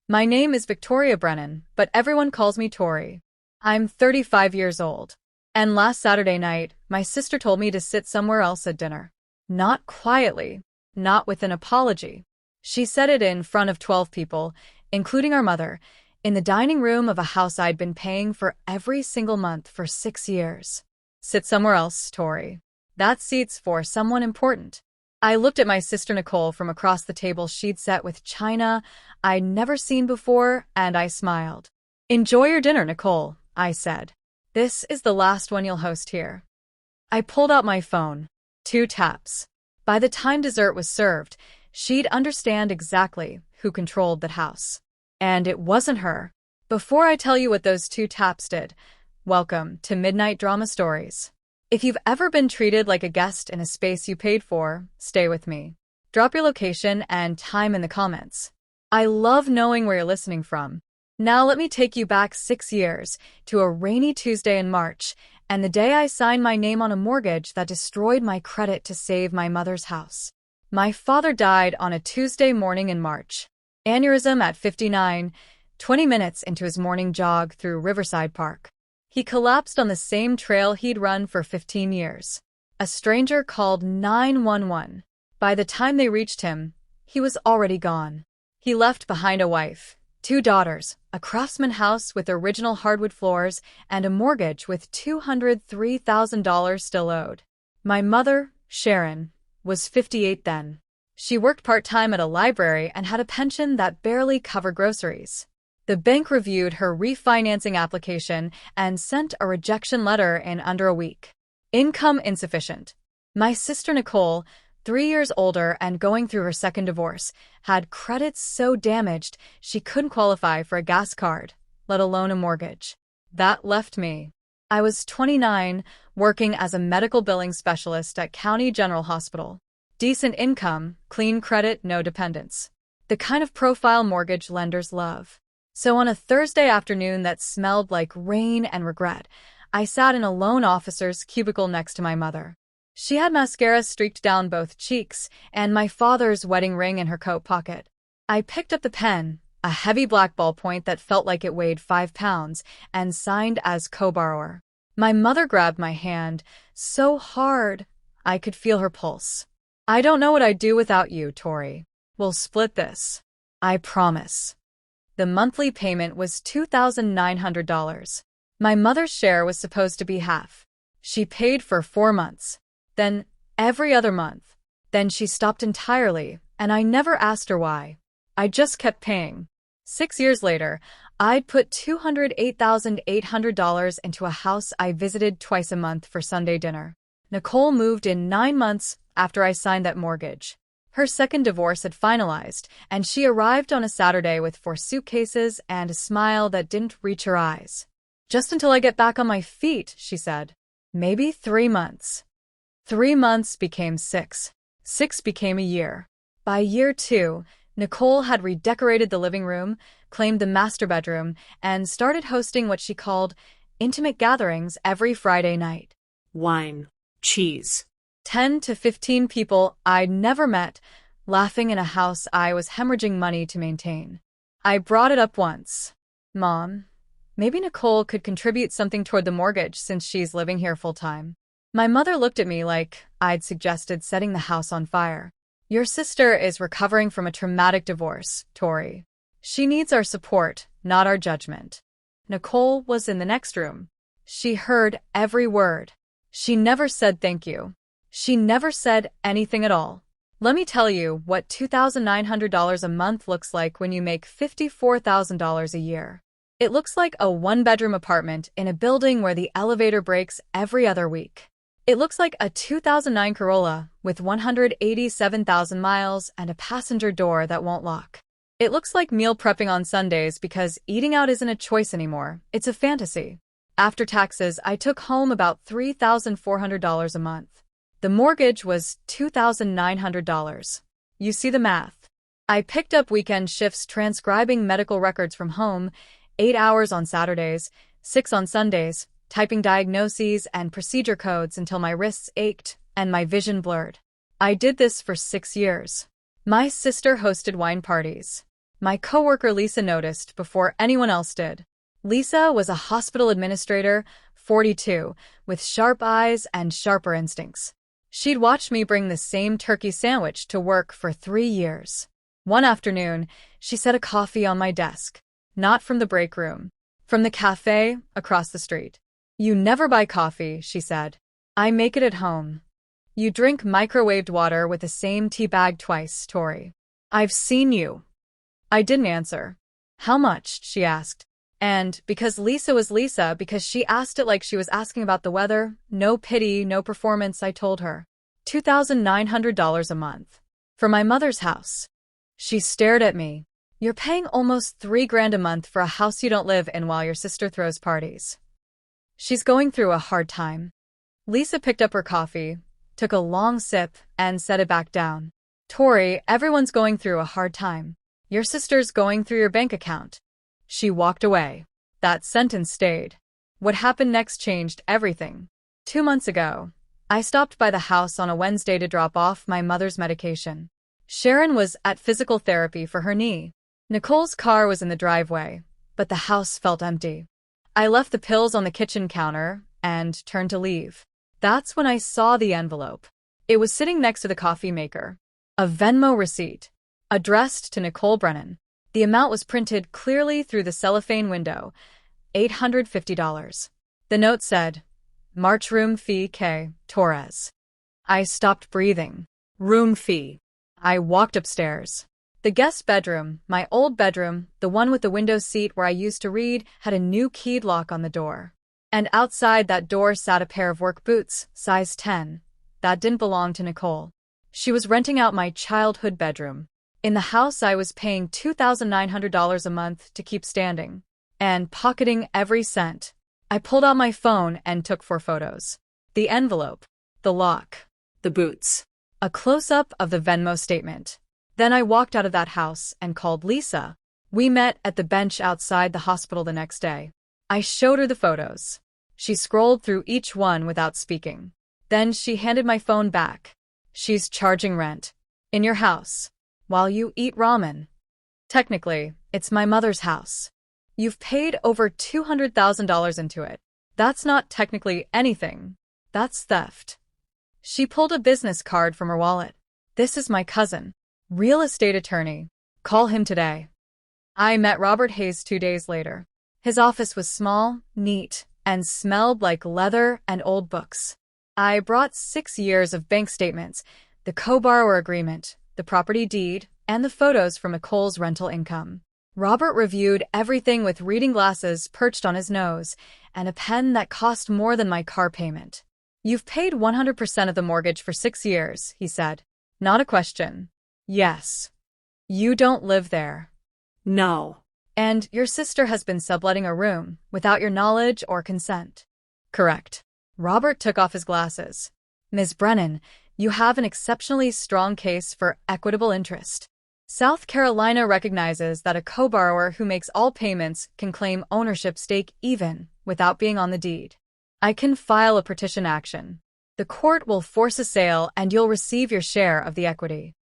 My name is Victoria Brennan, but everyone calls me Tori. I'm 35 years old. And last Saturday night, my sister told me to sit somewhere else at dinner. Not quietly, not with an apology. She said it in front of 12 people, including our mother, in the dining room of a house I'd been paying for every single month for 6 years. Sit somewhere else, Tori. That seat's for someone important. I looked at my sister Nicole from across the table she'd set with china I'd never seen before, and I smiled. Enjoy your dinner, Nicole, I said. This is the last one you'll host here. I pulled out my phone. 2 taps. By the time dessert was served, she'd understand exactly who controlled that house. And it wasn't her. Before I tell you what those 2 taps did, welcome to Midnight Drama Stories. If you've ever been treated like a guest in a space you paid for, stay with me. Drop your location and time in the comments. I love knowing where you're listening from. Now let me take you back 6 years to a rainy Tuesday in March, and the day I signed my name on a mortgage that destroyed my credit to save my mother's house. My father died on a Tuesday morning in March. Aneurysm at 59, 20 minutes into his morning jog through Riverside Park. He collapsed on the same trail he'd run for 15 years. A stranger called 911. By the time they reached him, he was already gone. He left behind a wife, 2 daughters, a craftsman house with original hardwood floors, and a mortgage with $203,000 still owed. My mother, Sharon, was 58 then. She worked part-time at a library and had a pension that barely covered groceries. The bank reviewed her refinancing application and sent a rejection letter in under a week. Income insufficient. My sister Nicole, 3 years older and going through her second divorce, had credit so damaged she couldn't qualify for a gas card, let alone a mortgage. That left me. I was 29, working as a medical billing specialist at County General Hospital. Decent income, clean credit, no dependents. The kind of profile mortgage lenders love. So on a Thursday afternoon that smelled like rain and regret, I sat in a loan officer's cubicle next to my mother. She had mascara streaked down both cheeks and my father's wedding ring in her coat pocket. I picked up the pen, a heavy black ballpoint that felt like it weighed 5 pounds, and signed as co-borrower. My mother grabbed my hand so hard I could feel her pulse. I don't know what I'd do without you, Tori. We'll split this. I promise. The monthly payment was $2,900. My mother's share was supposed to be half. She paid for 4 months. Then every other month. Then she stopped entirely, and I never asked her why. I just kept paying. 6 years later, I'd put $208,800 into a house I visited twice a month for Sunday dinner. Nicole moved in 9 months after I signed that mortgage. Her second divorce had finalized, and she arrived on a Saturday with 4 suitcases and a smile that didn't reach her eyes. Just until I get back on my feet, she said. Maybe 3 months. 3 months became 6. 6 became a year. By year 2, Nicole had redecorated the living room, claimed the master bedroom, and started hosting what she called intimate gatherings every Friday night. Wine. Cheese. 10 to 15 people I'd never met, laughing in a house I was hemorrhaging money to maintain. I brought it up once. Mom, maybe Nicole could contribute something toward the mortgage since she's living here full-time. My mother looked at me like I'd suggested setting the house on fire. Your sister is recovering from a traumatic divorce, Tori. She needs our support, not our judgment. Nicole was in the next room. She heard every word. She never said thank you. She never said anything at all. Let me tell you what $2,900 a month looks like when you make $54,000 a year. It looks like a 1-bedroom apartment in a building where the elevator breaks every other week. It looks like a 2009 Corolla with 187,000 miles and a passenger door that won't lock. It looks like meal prepping on Sundays because eating out isn't a choice anymore, it's a fantasy. After taxes, I took home about $3,400 a month. The mortgage was $2,900. You see the math. I picked up weekend shifts transcribing medical records from home, 8 hours on Saturdays, 6 on Sundays, typing diagnoses and procedure codes until my wrists ached and my vision blurred. I did this for 6 years. My sister hosted wine parties. My coworker Lisa noticed before anyone else did. Lisa was a hospital administrator, 42, with sharp eyes and sharper instincts. She'd watched me bring the same turkey sandwich to work for 3 years. One afternoon, she set a coffee on my desk. Not from the break room. From the cafe across the street. "You never buy coffee," she said. "I make it at home. You drink microwaved water with the same tea bag twice, Tori. I've seen you." I didn't answer. "How much?" she asked. And because Lisa was Lisa, because she asked it like she was asking about the weather, no pity, no performance, I told her. $2,900 a month. For my mother's house. She stared at me. "You're paying almost $3,000 a month for a house you don't live in while your sister throws parties. She's going through a hard time." Lisa picked up her coffee, took a long sip, and set it back down. "Tori, everyone's going through a hard time. Your sister's going through your bank account." She walked away. That sentence stayed. What happened next changed everything. 2 months ago, I stopped by the house on a Wednesday to drop off my mother's medication. Sharon was at physical therapy for her knee. Nicole's car was in the driveway, but the house felt empty. I left the pills on the kitchen counter and turned to leave. That's when I saw the envelope. It was sitting next to the coffee maker. A Venmo receipt, addressed to Nicole Brennan. The amount was printed clearly through the cellophane window, $850. The note said, "March room fee K, TORI'S." I stopped breathing. Room fee. I walked upstairs. The guest bedroom, my old bedroom, the one with the window seat where I used to read, had a new keyed lock on the door. And outside that door sat a pair of work boots, size 10. That didn't belong to Nicole. She was renting out my childhood bedroom. In the house I was paying $2,900 a month to keep standing. And pocketing every cent. I pulled out my phone and took 4 photos. The envelope. The lock. The boots. A close-up of the Venmo statement. Then I walked out of that house and called Lisa. We met at the bench outside the hospital the next day. I showed her the photos. She scrolled through each one without speaking. Then she handed my phone back. "She's charging rent. In your house. While you eat ramen. Technically, it's my mother's house. You've paid over $200,000 into it. That's not technically anything. That's theft." She pulled a business card from her wallet. "This is my cousin. Real estate attorney. Call him today." I met Robert Hayes 2 days later. His office was small, neat, and smelled like leather and old books. I brought 6 years of bank statements, the co-borrower agreement, the property deed, and the photos from Nicole's rental income. Robert reviewed everything with reading glasses perched on his nose and a pen that cost more than my car payment. "You've paid 100% of the mortgage for 6 years," he said. Not a question. "Yes." "You don't live there." No. "And your sister has been subletting a room without your knowledge or consent." "Correct." Robert took off his glasses. "Ms. Brennan, you have an exceptionally strong case for equitable interest. South Carolina recognizes that a co-borrower who makes all payments can claim ownership stake even without being on the deed. I can file a petition action. The court will force a sale and you'll receive your share of the equity."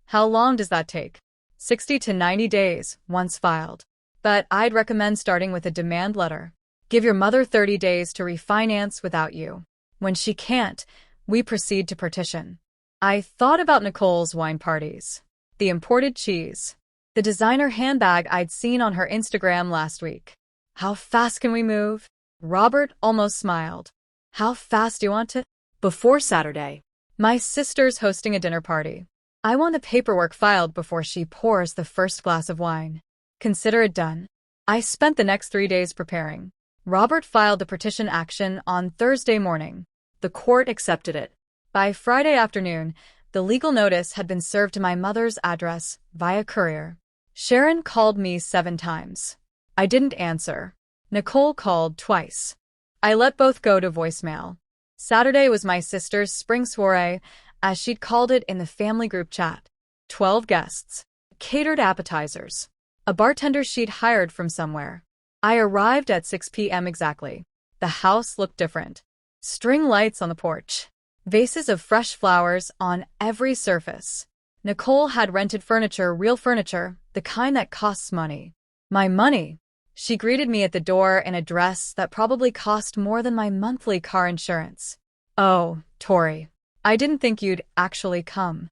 "How long does that take?" 60 to 90 days, once filed. But I'd recommend starting with a demand letter. Give your mother 30 days to refinance without you. When she can't, we proceed to partition. I thought about Nicole's wine parties. The imported cheese. The designer handbag I'd seen on her Instagram last week. How fast can we move? Robert almost smiled. How fast do you want to? Before Saturday. My sister's hosting a dinner party. I want the paperwork filed before she pours the first glass of wine. Consider it done. I spent the next 3 days preparing. Robert filed the petition action on Thursday morning. The court accepted it. By Friday afternoon, the legal notice had been served to my mother's address via courier. Sharon called me 7 times. I didn't answer. Nicole called twice. I let both go to voicemail. Saturday was my sister's spring soiree, as she'd called it in the family group chat. 12 guests. Catered appetizers. A bartender she'd hired from somewhere. I arrived at 6 p.m. exactly. The house looked different. String lights on the porch. Vases of fresh flowers on every surface. Nicole had rented furniture, real furniture, the kind that costs money. My money. She greeted me at the door in a dress that probably cost more than my monthly car insurance. Oh, Tori. I didn't think you'd actually come.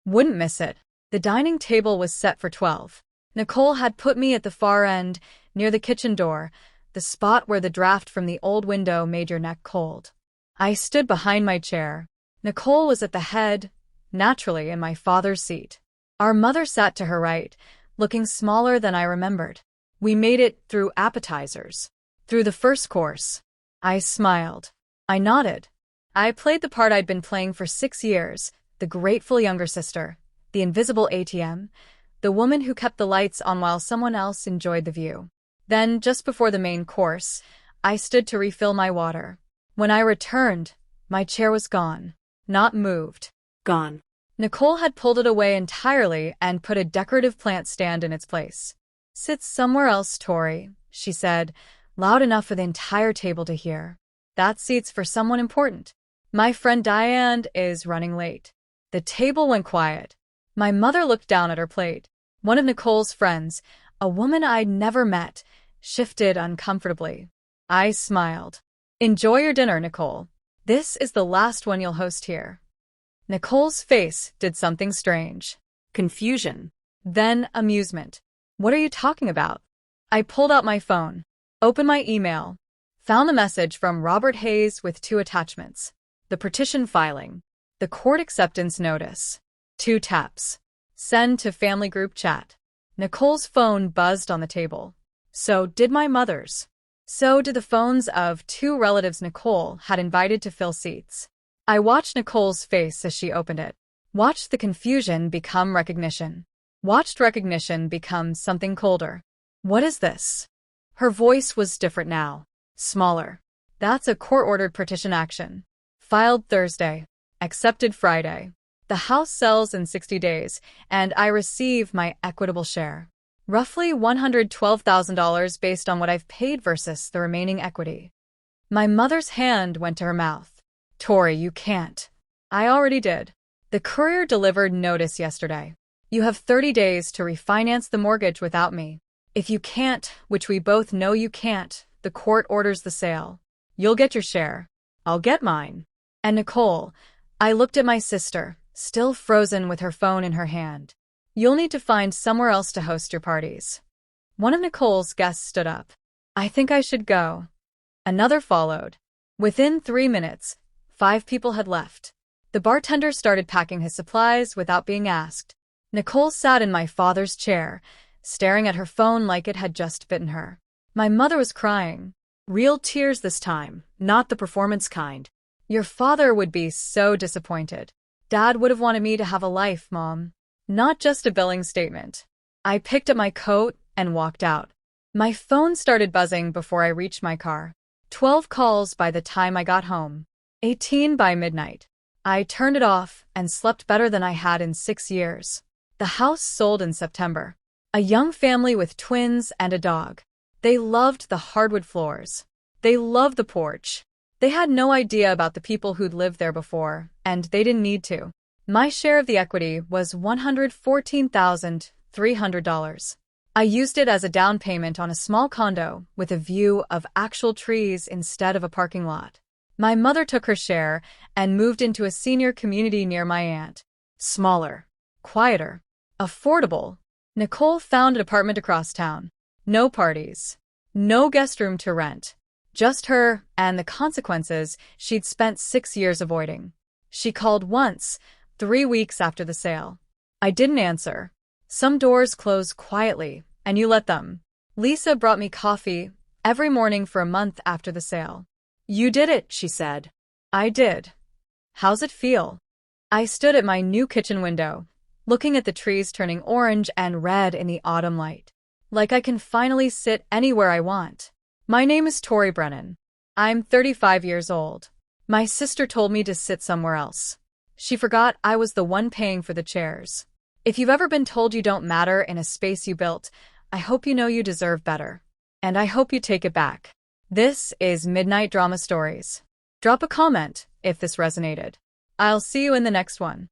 Wouldn't miss it. The dining table was set for 12. Nicole had put me at the far end, near the kitchen door, the spot where the draft from the old window made your neck cold. I stood behind my chair. Nicole was at the head, naturally in my father's seat. Our mother sat to her right, looking smaller than I remembered. We made it through appetizers. Through the first course. I smiled. I nodded. I played the part I'd been playing for 6 years, the grateful younger sister, the invisible ATM, the woman who kept the lights on while someone else enjoyed the view. Then, just before the main course, I stood to refill my water. When I returned, my chair was gone. Not moved. Gone. Nicole had pulled it away entirely and put a decorative plant stand in its place. Sit somewhere else, Tori, she said, loud enough for the entire table to hear. That seat's for someone important. My friend Diane is running late. The table went quiet. My mother looked down at her plate. One of Nicole's friends, a woman I'd never met, shifted uncomfortably. I smiled. Enjoy your dinner, Nicole. This is the last one you'll host here. Nicole's face did something strange. Confusion. Then amusement. What are you talking about? I pulled out my phone, opened my email, found the message from Robert Hayes with 2 attachments. The petition filing, the court acceptance notice. 2 taps. Send to family group chat. Nicole's phone buzzed on the table. So did my mother's. So did the phones of 2 relatives Nicole had invited to fill seats. I watched Nicole's face as she opened it. Watched the confusion become recognition. Watched recognition become something colder. What is this? Her voice was different now. Smaller. That's a court-ordered petition action. Filed Thursday. Accepted Friday. The house sells in 60 days, and I receive my equitable share. Roughly $112,000 based on what I've paid versus the remaining equity. My mother's hand went to her mouth. Tori, you can't. I already did. The courier delivered notice yesterday. You have 30 days to refinance the mortgage without me. If you can't, which we both know you can't, the court orders the sale. You'll get your share. I'll get mine. And Nicole, I looked at my sister, still frozen with her phone in her hand. You'll need to find somewhere else to host your parties. One of Nicole's guests stood up. I think I should go. Another followed. Within 3 minutes, 5 people had left. The bartender started packing his supplies without being asked. Nicole sat in my father's chair, staring at her phone like it had just bitten her. My mother was crying. Real tears this time, not the performance kind. Your father would be so disappointed. Dad would have wanted me to have a life, Mom. Not just a billing statement. I picked up my coat and walked out. My phone started buzzing before I reached my car. 12 calls by the time I got home. 18 by midnight. I turned it off and slept better than I had in 6 years. The house sold in September. A young family with twins and a dog. They loved the hardwood floors. They loved the porch. They had no idea about the people who'd lived there before, and they didn't need to. My share of the equity was $114,300. I used it as a down payment on a small condo with a view of actual trees instead of a parking lot. My mother took her share and moved into a senior community near my aunt. Smaller, quieter, affordable. Nicole found an apartment across town. No parties. No guest room to rent. Just her and the consequences she'd spent 6 years avoiding. She called once, 3 weeks after the sale. I didn't answer. Some doors close quietly, and you let them. Lisa brought me coffee every morning for a month after the sale. You did it, she said. I did. How's it feel? I stood at my new kitchen window, looking at the trees turning orange and red in the autumn light. Like I can finally sit anywhere I want. My name is Tori Brennan. I'm 35 years old. My sister told me to sit somewhere else. She forgot I was the one paying for the chairs. If you've ever been told you don't matter in a space you built, I hope you know you deserve better. And I hope you take it back. This is Midnight Drama Stories. Drop a comment if this resonated. I'll see you in the next one.